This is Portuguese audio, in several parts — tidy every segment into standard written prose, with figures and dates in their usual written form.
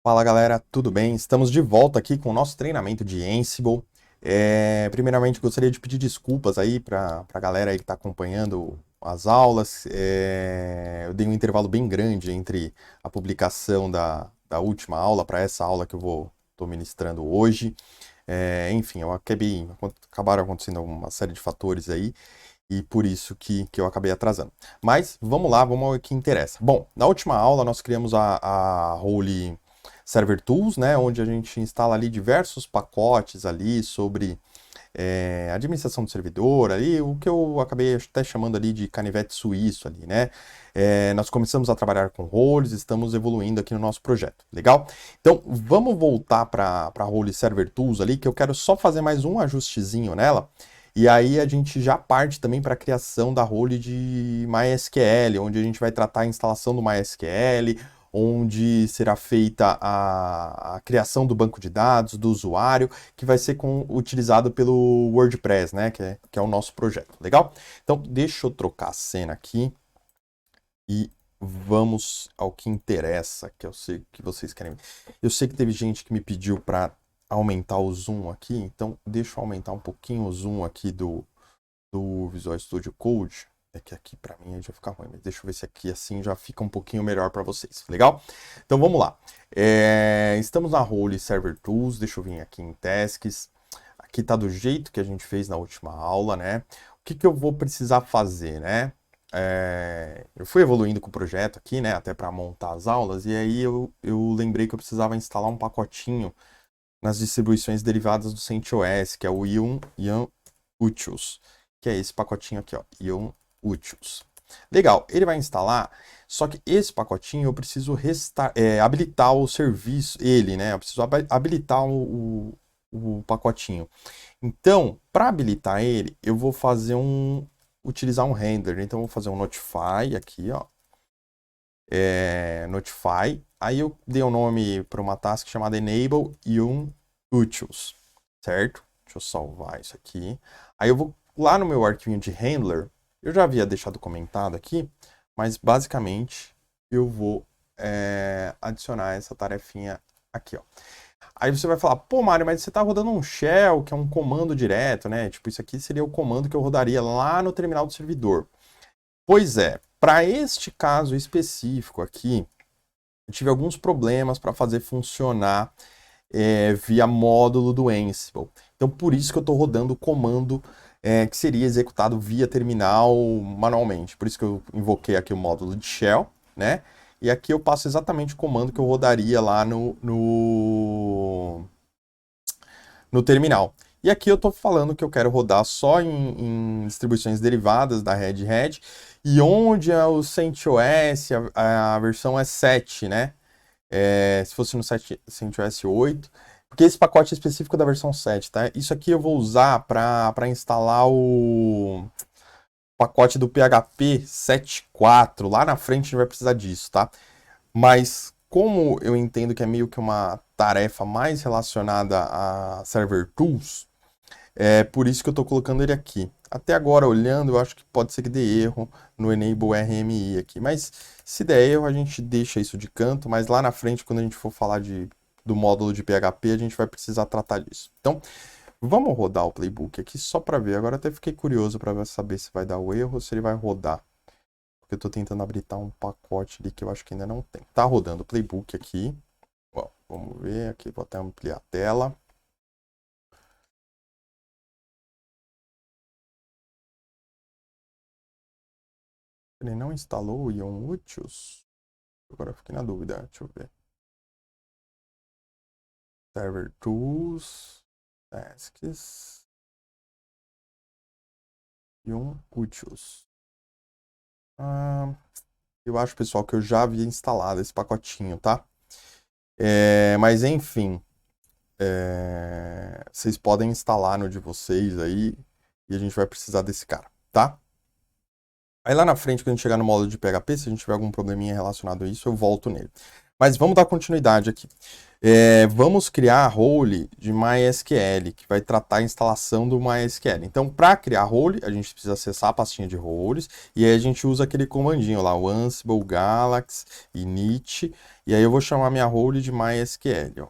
Fala galera, tudo bem? Estamos de volta aqui com o nosso treinamento de Ansible. Primeiramente, gostaria de pedir desculpas aí para a galera aí que está acompanhando as aulas. Eu dei um intervalo bem grande entre a publicação da última aula para essa aula que eu estou ministrando hoje. Enfim, acabaram acontecendo uma série de fatores aí e por isso que eu acabei atrasando. Mas vamos lá, vamos ao que interessa. Bom, na última aula nós criamos a role Server Tools, né, onde a gente instala ali diversos pacotes ali sobre administração do servidor, ali, o que eu acabei até chamando ali de canivete suíço ali, né? Nós começamos a trabalhar com roles, estamos evoluindo aqui no nosso projeto, legal? Então, vamos voltar para a role Server Tools ali, que eu quero só fazer mais um ajustezinho nela, e aí a gente já parte também para a criação da role de MySQL, onde a gente vai tratar a instalação do MySQL, onde será feita a criação do banco de dados do usuário, que vai ser utilizado pelo WordPress, né? Que é o nosso projeto. Legal? Então, deixa eu trocar a cena aqui e vamos ao que interessa, que eu sei que vocês querem. Eu sei que teve gente que me pediu para aumentar o zoom aqui, então deixa eu aumentar um pouquinho o zoom aqui do Visual Studio Code. É que aqui para mim já fica ruim, mas deixa eu ver se aqui assim já fica um pouquinho melhor para vocês, legal? Então vamos lá. Estamos na role Server Tools, deixa eu vir aqui em Tasks. Aqui tá do jeito que a gente fez na última aula, né? O que eu vou precisar fazer, né? Eu fui evoluindo com o projeto aqui, né? Até para montar as aulas, e aí eu lembrei que eu precisava instalar um pacotinho nas distribuições derivadas do CentOS, que é o Ion Utils, que é esse pacotinho aqui, ó, Ion Utils. Legal, ele vai instalar, só que esse pacotinho eu preciso habilitar o serviço, né? Eu preciso habilitar o pacotinho. Então, para habilitar ele, eu vou utilizar um handler. Então, eu vou fazer um notify aqui, ó. Notify. Aí eu dei um nome para uma task chamada enable Ion Utils, certo? Deixa eu salvar isso aqui. Aí eu vou lá no meu arquivinho de handler. Eu já havia deixado comentado aqui, mas basicamente eu vou adicionar essa tarefinha aqui, ó. Aí você vai falar, pô, Mário, mas você está rodando um shell, que é um comando direto, né? Tipo, isso aqui seria o comando que eu rodaria lá no terminal do servidor. Pois é, para este caso específico aqui, eu tive alguns problemas para fazer funcionar via módulo do Ansible. Então, por isso que eu estou rodando o comando que seria executado via terminal manualmente. Por isso que eu invoquei aqui o módulo de shell, né? E aqui eu passo exatamente o comando que eu rodaria lá no terminal. E aqui eu estou falando que eu quero rodar só em distribuições derivadas da Red Hat, e onde é o CentOS, a versão é 7, né? Se fosse no CentOS 8, porque esse pacote é específico da versão 7, tá? Isso aqui eu vou usar para instalar o pacote do PHP 7.4. Lá na frente a gente vai precisar disso, tá? Mas como eu entendo que é meio que uma tarefa mais relacionada a Server Tools, é por isso que eu estou colocando ele aqui. Até agora, olhando, eu acho que pode ser que dê erro no Enable RMI aqui. Mas se der erro, a gente deixa isso de canto. Mas lá na frente, quando a gente for falar do módulo de PHP, a gente vai precisar tratar disso. Então, vamos rodar o playbook aqui só para ver. Agora até fiquei curioso para saber se vai dar o erro ou se ele vai rodar. Porque eu estou tentando habilitar um pacote ali que eu acho que ainda não tem. Tá rodando o playbook aqui. Ó, vamos ver aqui, vou até ampliar a tela. Ele não instalou o Ion Utils? Agora eu fiquei na dúvida, deixa eu ver. Server Tools, Tasks, Ion Utils. Eu acho, pessoal, que eu já havia instalado esse pacotinho, tá? Mas enfim, vocês podem instalar no de vocês aí e a gente vai precisar desse cara, tá? Aí lá na frente, quando a gente chegar no módulo de PHP, se a gente tiver algum probleminha relacionado a isso, eu volto nele. Mas vamos dar continuidade aqui. Vamos criar a role de MySQL, que vai tratar a instalação do MySQL. Então, para criar role, a gente precisa acessar a pastinha de roles, e aí a gente usa aquele comandinho lá, o Ansible, Galaxy, init, e aí eu vou chamar minha role de MySQL, ó.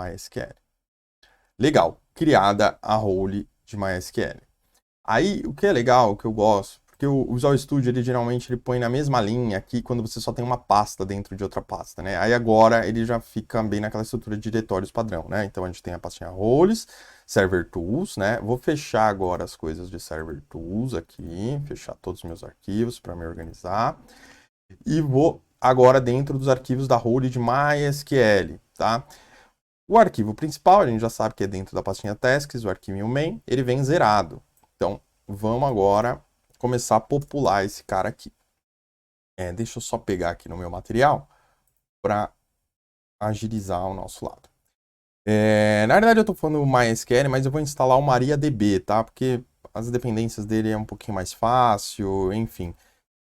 MySQL. Legal, criada a role de MySQL. Aí, o que é legal, o que eu gosto, porque o Visual Studio, ele geralmente ele põe na mesma linha aqui quando você só tem uma pasta dentro de outra pasta, né? Aí agora ele já fica bem naquela estrutura de diretórios padrão, né? Então a gente tem a pastinha roles, server tools, né? Vou fechar agora as coisas de server tools aqui, fechar todos os meus arquivos para me organizar. E vou agora dentro dos arquivos da role de MySQL, tá? O arquivo principal, a gente já sabe que é dentro da pastinha tasks, o arquivo main, ele vem zerado. Então, vamos agora começar a popular esse cara aqui. Deixa eu só pegar aqui no meu material para agilizar o nosso lado. Na verdade, eu estou falando o MySQL, mas eu vou instalar o MariaDB, tá? Porque as dependências dele é um pouquinho mais fácil, enfim,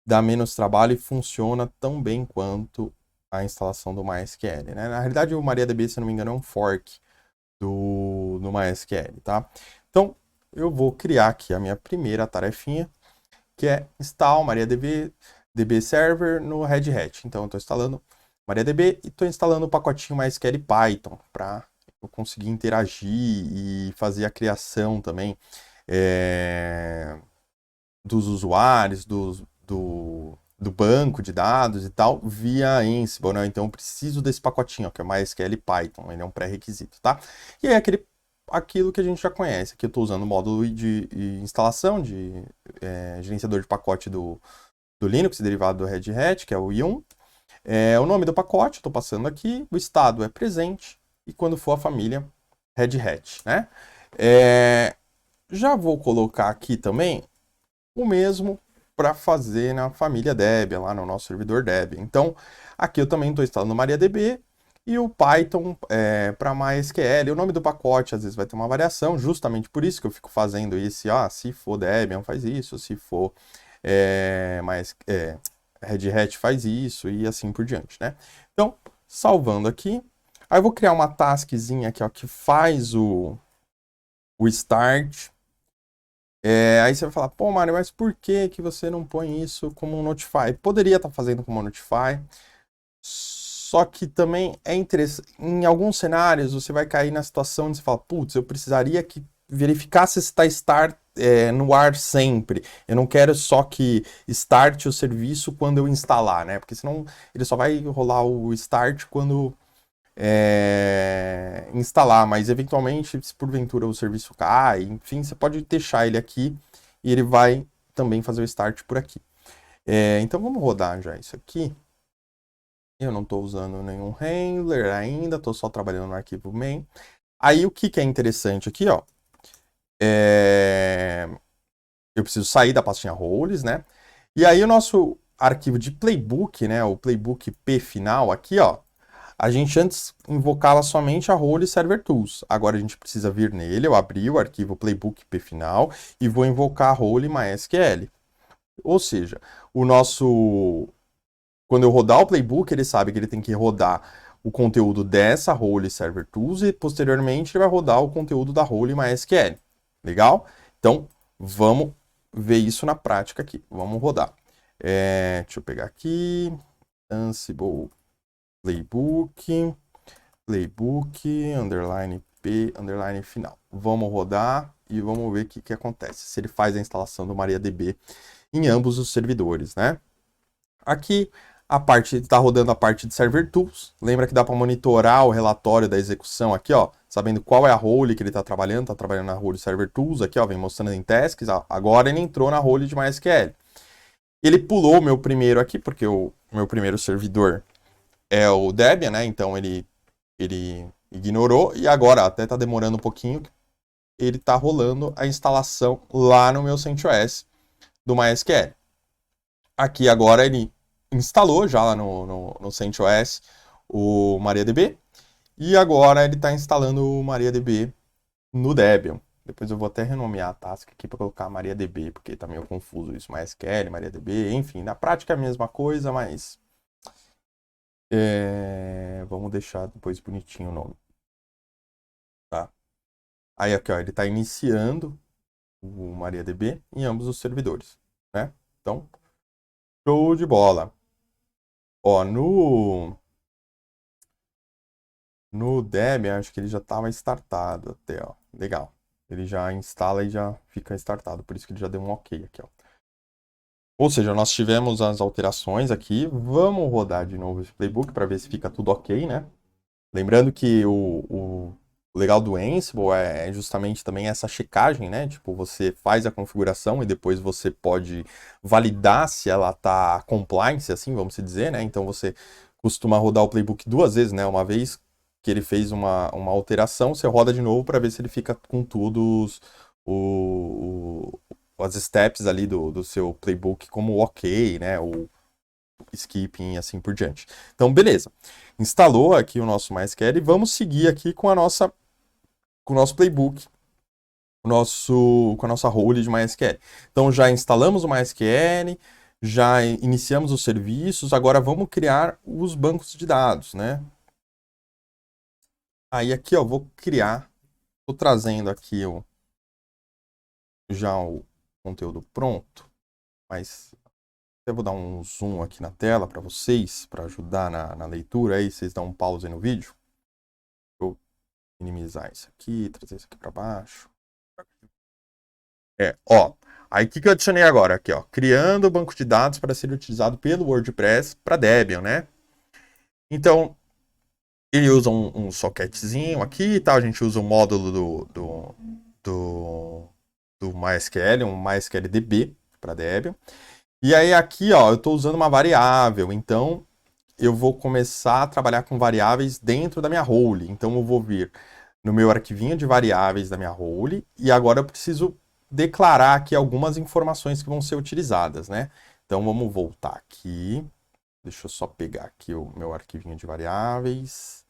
dá menos trabalho e funciona tão bem quanto a instalação do MySQL, né? Na realidade, o MariaDB, se eu não me engano, é um fork do MySQL, tá? Então, eu vou criar aqui a minha primeira tarefinha, que é install MariaDB DB Server no Red Hat. Então, eu estou instalando MariaDB e estou instalando o pacotinho MySQL Python para eu conseguir interagir e fazer a criação também dos usuários, do banco de dados e tal, via Ansible, né? Então eu preciso desse pacotinho, ó, que é o MySQL Python, ele é um pré-requisito, tá? E aí aquilo que a gente já conhece, aqui eu estou usando o módulo de instalação, de gerenciador de pacote do Linux, derivado do Red Hat, que é o i1. O nome do pacote, estou passando aqui, o estado é presente, e quando for a família, Red Hat, né? Já vou colocar aqui também o mesmo para fazer na família Debian, lá no nosso servidor Debian. Então, aqui eu também estou instalando MariaDB e o Python para MySQL. O nome do pacote às vezes vai ter uma variação, justamente por isso que eu fico fazendo esse, se for Debian faz isso, se for Red Hat faz isso e assim por diante, né? Então, salvando aqui, aí eu vou criar uma taskzinha aqui, ó, que faz o start. Aí você vai falar, pô, Mário, mas por que que você não põe isso como um Notify? Poderia estar fazendo como um Notify, só que também é interessante. Em alguns cenários, você vai cair na situação de você falar, putz, eu precisaria que verificasse se está start no ar sempre. Eu não quero só que start o serviço quando eu instalar, né? Porque senão ele só vai rolar o start quando instalar, mas eventualmente, se porventura o serviço cai, enfim, você pode deixar ele aqui e ele vai também fazer o start por aqui. Então vamos rodar já isso aqui. Eu não estou usando nenhum handler ainda, estou só trabalhando no arquivo main. Aí o que é interessante aqui, ó, eu preciso sair da pastinha roles, né? E aí o nosso arquivo de playbook, né, o playbook P final aqui, ó, a gente antes invocava somente a role server tools. Agora a gente precisa vir nele, eu abri o arquivo playbook P final e vou invocar a role MySQL. Ou seja, quando eu rodar o playbook, ele sabe que ele tem que rodar o conteúdo dessa role server tools e posteriormente ele vai rodar o conteúdo da role MySQL. Legal? Então, vamos ver isso na prática aqui. Vamos rodar. Deixa eu pegar aqui. Ansible playbook, underline P, underline final. Vamos rodar e vamos ver o que acontece. Se ele faz a instalação do MariaDB em ambos os servidores, né? Aqui a parte está rodando a parte de server tools. Lembra que dá para monitorar o relatório da execução aqui, ó, sabendo qual é a role que ele está trabalhando. Está trabalhando na role server tools aqui, ó, vem mostrando em tasks. Agora ele entrou na role de MySQL. Ele pulou o meu primeiro aqui, porque o meu primeiro servidor é o Debian, né? Então ele ignorou e agora até está demorando um pouquinho. Ele está rolando a instalação lá no meu CentOS do MySQL. Aqui agora ele instalou já lá no CentOS o MariaDB e agora ele está instalando o MariaDB no Debian. Depois eu vou até renomear a task aqui para colocar MariaDB, porque está meio confuso isso, MySQL, MariaDB, enfim, na prática é a mesma coisa, mas Vamos deixar depois bonitinho o nome, tá? Aí aqui, ó, ele está iniciando o MariaDB em ambos os servidores, né? Então, show de bola. Ó, no Debian, acho que ele já estava startado até, ó. Legal. Ele já instala e já fica startado, por isso que ele já deu um OK aqui, ó. Ou seja, nós tivemos as alterações aqui. Vamos rodar de novo esse playbook para ver se fica tudo OK, né? Lembrando que o legal do Ansible é justamente também essa checagem, né? Tipo, você faz a configuração e depois você pode validar se ela tá compliance, assim, vamos dizer, né? Então você costuma rodar o playbook duas vezes, né? Uma vez que ele fez uma alteração, você roda de novo para ver se ele fica com todos as steps ali do seu playbook como ok, né? Ou skipping e assim por diante. Então, beleza. Instalou aqui o nosso MySQL e vamos seguir aqui com o nosso playbook, com a nossa role de MySQL. Então, já instalamos o MySQL, já iniciamos os serviços, agora vamos criar os bancos de dados, né? Aí aqui, ó, vou criar, estou trazendo aqui já o conteúdo pronto, mas eu vou dar um zoom aqui na tela para vocês, para ajudar na leitura aí, vocês dão um pause no vídeo. Vou minimizar isso aqui, trazer isso aqui para baixo. Ó, aí o que eu adicionei agora? Aqui, ó, criando o banco de dados para ser utilizado pelo WordPress para Debian, né? Então, ele usa um socketzinho aqui, tá? A gente usa o módulo do MySQL, um MySQLDB para Debian. E aí aqui, ó, eu estou usando uma variável, então eu vou começar a trabalhar com variáveis dentro da minha role. Então eu vou vir no meu arquivinho de variáveis da minha role e agora eu preciso declarar aqui algumas informações que vão ser utilizadas, né? Então vamos voltar aqui. Deixa eu só pegar aqui o meu arquivinho de variáveis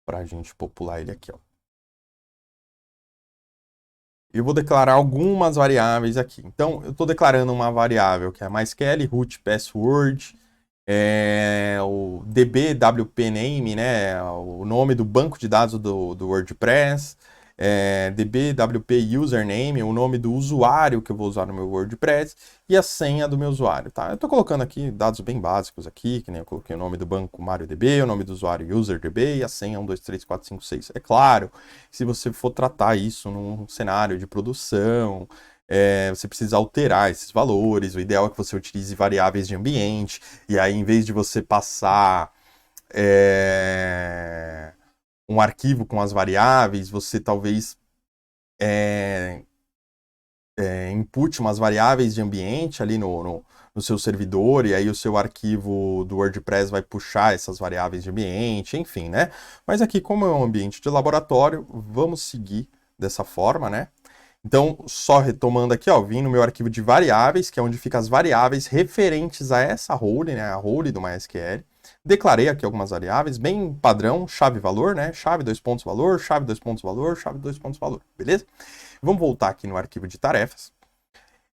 para a gente popular ele aqui, ó. Eu vou declarar algumas variáveis aqui. Então, eu estou declarando uma variável que é MySQL, root, password, o dbwpname, né, o nome do banco de dados do WordPress, dbwp username, o nome do usuário que eu vou usar no meu WordPress e a senha do meu usuário, tá? Eu estou colocando aqui dados bem básicos aqui, que nem eu coloquei o nome do banco MarioDB, o nome do usuário UserDB e a senha 1, 2, 3, 4, 5, 6. É claro, se você for tratar isso num cenário de produção, você precisa alterar esses valores. O ideal é que você utilize variáveis de ambiente. E aí, em vez de você passar um arquivo com as variáveis, você talvez input umas variáveis de ambiente ali no seu servidor, e aí o seu arquivo do WordPress vai puxar essas variáveis de ambiente, enfim, né? Mas aqui, como é um ambiente de laboratório, vamos seguir dessa forma, né? Então, só retomando aqui, ó, vim no meu arquivo de variáveis, que é onde ficam as variáveis referentes a essa role, né, a role do MySQL. Declarei aqui algumas variáveis, bem padrão, chave-valor, né, chave, dois pontos, valor, chave, dois pontos, valor, chave, dois pontos, valor, beleza? Vamos voltar aqui no arquivo de tarefas.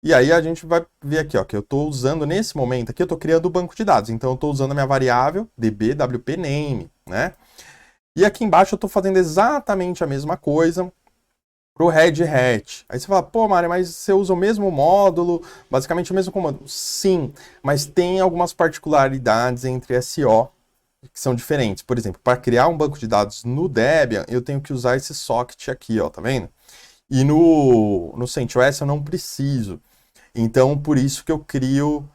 E aí a gente vai ver aqui, ó, que eu estou usando, nesse momento aqui, eu estou criando o banco de dados. Então, eu estou usando a minha variável dbwpname, né? E aqui embaixo eu estou fazendo exatamente a mesma coisa pro Red Hat. Aí você fala, pô, Mário, mas você usa o mesmo módulo, basicamente o mesmo comando. Sim, mas tem algumas particularidades entre SO que são diferentes. Por exemplo, para criar um banco de dados no Debian, eu tenho que usar esse socket aqui, ó, tá vendo? E no CentOS eu não preciso. Então, por isso que eu crio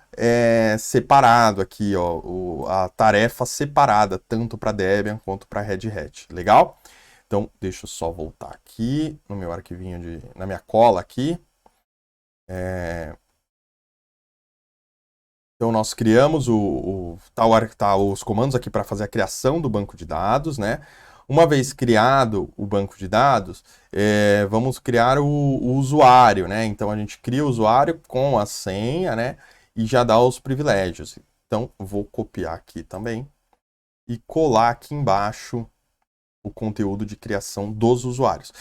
separado aqui, ó, a tarefa separada, tanto para Debian quanto para Red Hat. Legal? Então, deixa eu só voltar aqui no meu arquivinho, na minha cola aqui. Então, nós criamos os comandos aqui para fazer a criação do banco de dados, né? Uma vez criado o banco de dados, vamos criar o usuário, né? Então, a gente cria o usuário com a senha, né? E já dá os privilégios. Então, vou copiar aqui também e colar aqui embaixo o conteúdo de criação dos usuários.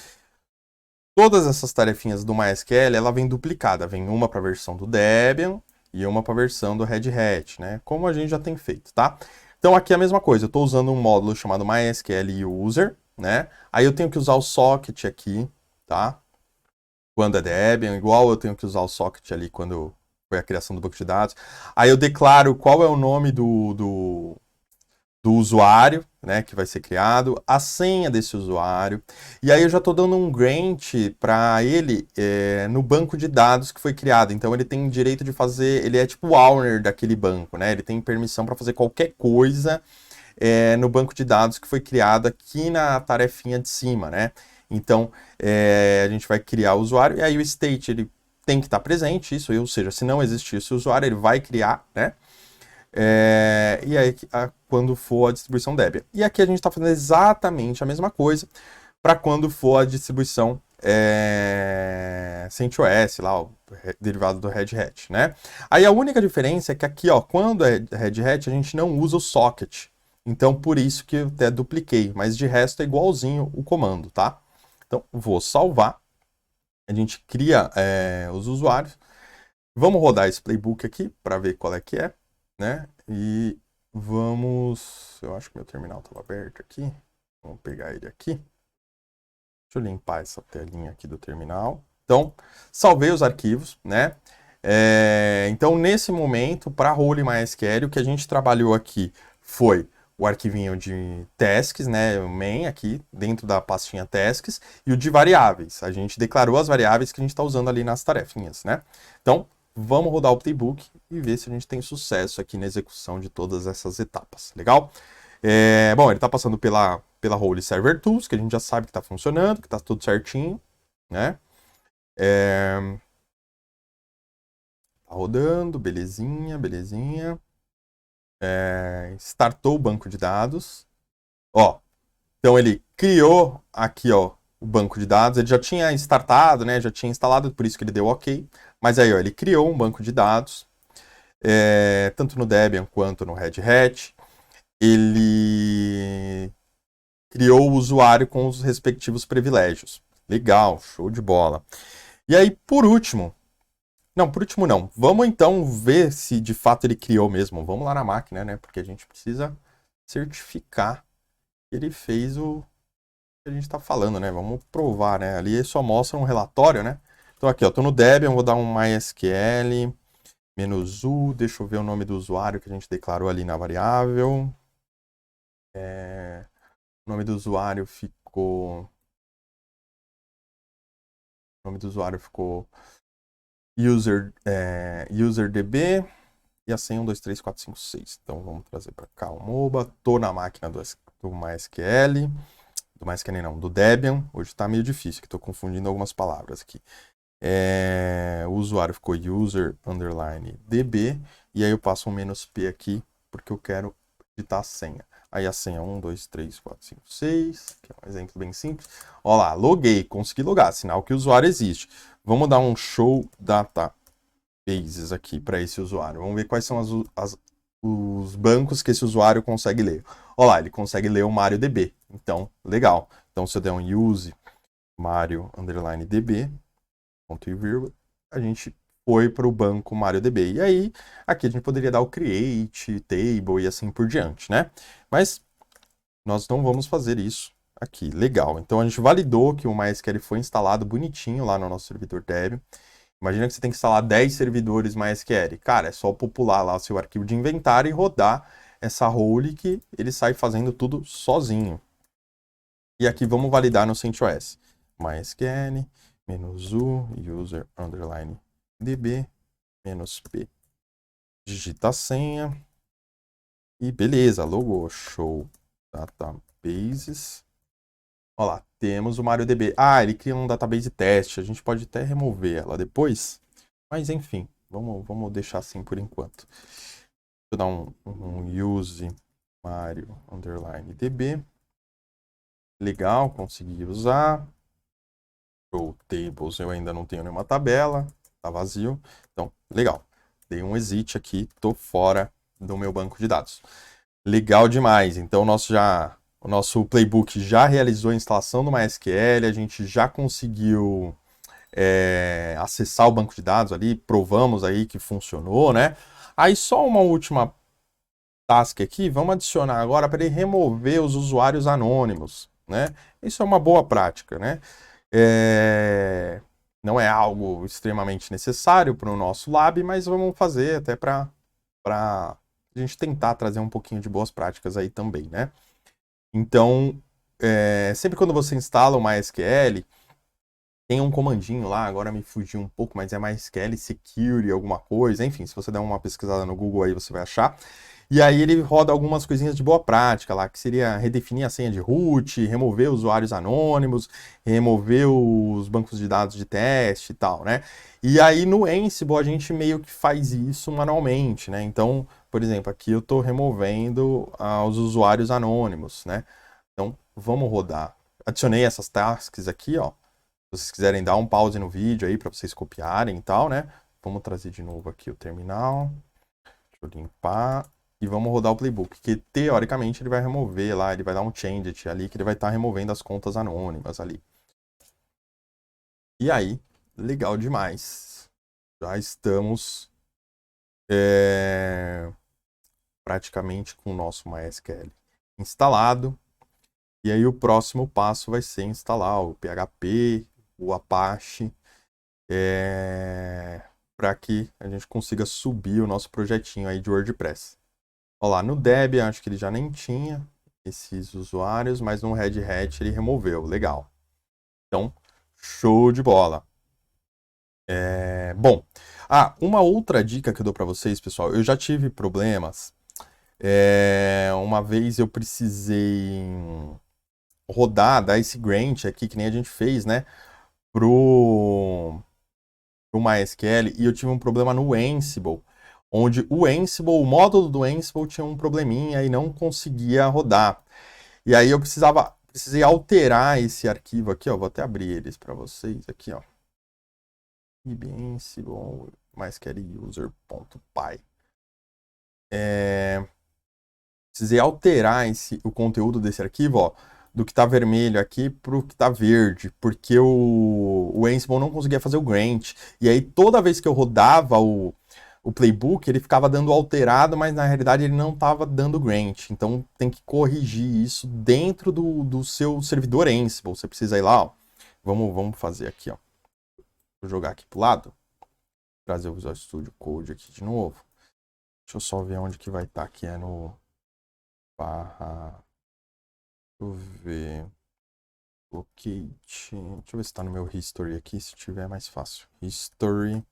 Todas essas tarefinhas do MySQL, ela vem duplicada. Vem uma para a versão do Debian e uma para a versão do Red Hat, né? Como a gente já tem feito, tá? Então aqui é a mesma coisa, eu estou usando um módulo chamado MySQL User, né? Aí eu tenho que usar o socket aqui, tá? Quando é Debian, igual eu tenho que usar o socket ali quando foi a criação do banco de dados. Aí eu declaro qual é o nome do usuário, né, que vai ser criado, a senha desse usuário, e aí eu já estou dando um grant para ele no banco de dados que foi criado. Então ele tem direito de fazer, ele é tipo o owner daquele banco, né? Ele tem permissão para fazer qualquer coisa no banco de dados que foi criado aqui na tarefinha de cima, né? Então a gente vai criar o usuário e aí o state ele tem que estar presente, isso, ou seja, se não existir esse usuário, ele vai criar, né? E aí, quando for a distribuição Debian. E aqui a gente está fazendo exatamente a mesma coisa para quando for a distribuição CentOS, lá, o derivado do Red Hat, né? Aí a única diferença é que aqui, ó, quando é Red Hat, a gente não usa o socket. Então, por isso que eu até dupliquei. Mas de resto é igualzinho o comando, tá? Então, vou salvar. A gente cria os usuários. Vamos rodar esse playbook aqui para ver qual é que é, né? E vamos... Eu acho que meu terminal estava aberto aqui. Vamos pegar ele aqui. Deixa eu limpar essa telinha aqui do terminal. Então, salvei os arquivos, né? Então, nesse momento, para role MySQL, o que a gente trabalhou aqui foi o arquivinho de tasks, né? O main aqui, dentro da pastinha tasks, e o de variáveis. A gente declarou as variáveis que a gente está usando ali nas tarefinhas, né? Então, vamos rodar o playbook e ver se a gente tem sucesso aqui na execução de todas essas etapas. Legal? Bom, ele está passando pela Role Server Tools, que a gente já sabe que está funcionando, que está tudo certinho, né? Tá rodando, belezinha, belezinha. Startou o banco de dados. Ó, então ele criou aqui, ó, o banco de dados. Ele já tinha startado, né? Já tinha instalado, por isso que ele deu OK. Mas aí, ó, ele criou um banco de dados, tanto no Debian quanto no Red Hat. Ele criou o usuário com os respectivos privilégios. Legal, show de bola. E aí, por último... Não, por último não. Vamos então ver se de fato ele criou mesmo. Vamos lá na máquina, né? Porque a gente precisa certificar que ele fez o que a gente está falando, né? Vamos provar, né? Ali só mostra um relatório, né? Então aqui, ó, tô no Debian, vou dar um MySQL, -u, deixa eu ver o nome do usuário que a gente declarou ali na variável. O nome do usuário ficou... O nome do usuário ficou userdb e a senha 123456. Então vamos trazer para cá o MOBA. Tô na máquina do MySQL. Do MySQL não, do Debian. Hoje está meio difícil, que estou confundindo algumas palavras aqui. O usuário ficou user_db. E aí eu passo um "-p" aqui, porque eu quero digitar a senha. Aí a senha 123456, que é um exemplo bem simples. Olha lá, loguei, consegui logar, sinal que o usuário existe. Vamos dar um show databases aqui para esse usuário. Vamos ver quais são os bancos que esse usuário consegue ler. Olha lá, ele consegue ler o MarioDB. Então, legal. Então, se eu der um use Mario_DB, ponto e vírgula, a gente foi para o banco MarioDB. E aí, aqui a gente poderia dar o create, table e assim por diante, né? Mas nós não vamos fazer isso aqui. Legal. Então, a gente validou que o MySQL foi instalado bonitinho lá no nosso servidor Debian. Imagina que você tem que instalar 10 servidores MySQL. Cara, é só popular lá o seu arquivo de inventário e rodar essa role que ele sai fazendo tudo sozinho. E aqui vamos validar no CentOS. MySQL, -u, user_db, -p. Digita a senha. E beleza, logou. Show databases. Olha lá, temos o MarioDB. Ah, ele cria um database teste. A gente pode até remover ela depois. Mas enfim, vamos deixar assim por enquanto. Vou dar um use Mario_DB. Legal, consegui usar. O tables eu ainda não tenho nenhuma tabela. Tá vazio. Então, legal. Dei um exit aqui, tô fora do meu banco de dados. Legal demais. Então, o nosso playbook já realizou a instalação do MySQL, a gente já conseguiu acessar o banco de dados ali, provamos aí que funcionou, né? Aí só uma última task aqui, vamos adicionar agora para ele remover os usuários anônimos, né? Isso é uma boa prática, né? Não é algo extremamente necessário para o nosso lab, mas vamos fazer até para a gente tentar trazer um pouquinho de boas práticas aí também, né? Então, sempre quando você instala o MySQL, tem um comandinho lá, agora me fugiu um pouco, mas é MySQL Security, alguma coisa, enfim, se você der uma pesquisada no Google aí, você vai achar. E aí ele roda algumas coisinhas de boa prática lá, que seria redefinir a senha de root, remover usuários anônimos, remover os bancos de dados de teste e tal, né? E aí no Ansible a gente meio que faz isso manualmente, né? Então, por exemplo, aqui eu estou removendo os usuários anônimos, né? Então, vamos rodar. Adicionei essas tasks aqui, ó. Se vocês quiserem dar um pause no vídeo aí para vocês copiarem e tal, né? Vamos trazer de novo aqui o terminal. Deixa eu limpar. E vamos rodar o playbook, que teoricamente ele vai remover lá, ele vai dar um change ali, que ele vai estar removendo as contas anônimas ali. E aí, legal demais. Já estamos praticamente com o nosso MySQL instalado. E aí o próximo passo vai ser instalar o PHP, o Apache, para que a gente consiga subir o nosso projetinho aí de WordPress. Olha lá, no Debian acho que ele já nem tinha esses usuários, mas no Red Hat ele removeu, legal. Então, show de bola. Bom, uma outra dica que eu dou para vocês, pessoal, eu já tive problemas. Uma vez eu precisei dar esse grant aqui, que nem a gente fez, né, pro MySQL, e eu tive um problema no Ansible, onde o módulo do Ansible tinha um probleminha e não conseguia rodar. E aí eu precisei alterar esse arquivo aqui, ó, vou até abrir eles para vocês aqui, ó. Ansible MySQL user.py. Precisei alterar o conteúdo desse arquivo, ó, do que está vermelho aqui para o que está verde, porque o Ansible não conseguia fazer o grant. E aí toda vez que eu rodava o playbook, ele ficava dando alterado, mas na realidade ele não estava dando grant. Então tem que corrigir isso dentro do seu servidor Ansible. Você precisa ir lá, ó. Vamos fazer aqui, ó. Vou jogar aqui pro lado. Trazer o Visual Studio Code aqui de novo. Deixa eu só ver onde que vai estar aqui. É no barra... Deixa eu ver... Locate... Deixa eu ver se está no meu history aqui. Se tiver é mais fácil. History...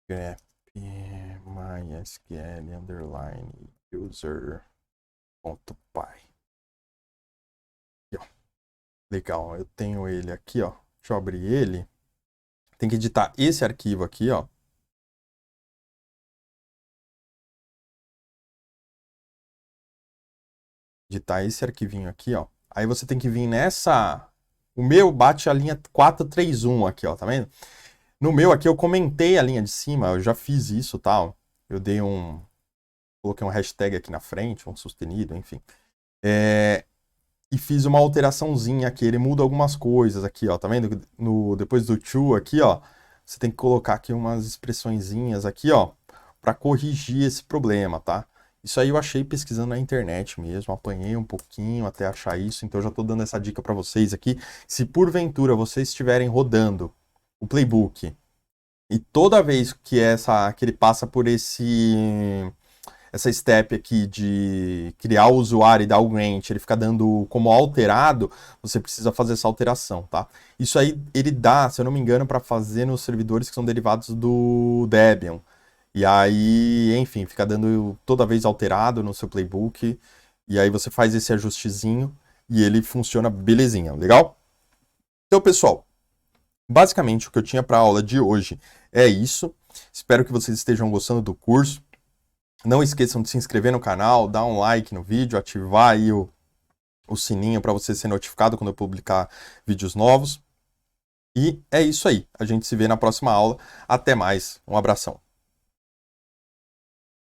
grep MySQL underline user.py. Legal, eu tenho ele aqui, ó. Deixa eu abrir ele. Tem que editar esse arquivo aqui, ó. Editar esse arquivinho aqui, ó. Aí você tem que vir nessa... O meu bate a linha 431 aqui, ó, tá vendo? No meu aqui eu comentei a linha de cima, eu já fiz isso, tal. Eu dei coloquei um hashtag aqui na frente, um sustenido, enfim. E fiz uma alteraçãozinha aqui, ele muda algumas coisas aqui, ó, tá vendo? Depois do to aqui, ó, você tem que colocar aqui umas expressõezinhas aqui, ó, para corrigir esse problema, tá? Isso aí eu achei pesquisando na internet mesmo, apanhei um pouquinho até achar isso, então eu já tô dando essa dica para vocês aqui. Se porventura vocês estiverem rodando o playbook e toda vez que ele passa por essa step aqui de criar o usuário e dar o grant, ele fica dando como alterado, você precisa fazer essa alteração, tá? Isso aí ele dá, se eu não me engano, para fazer nos servidores que são derivados do Debian. E aí, enfim, fica dando toda vez alterado no seu playbook. E aí você faz esse ajustezinho e ele funciona belezinha, legal? Então, pessoal, basicamente o que eu tinha para a aula de hoje é isso. Espero que vocês estejam gostando do curso. Não esqueçam de se inscrever no canal, dar um like no vídeo, ativar aí o sininho para você ser notificado quando eu publicar vídeos novos. E é isso aí. A gente se vê na próxima aula. Até mais. Um abração.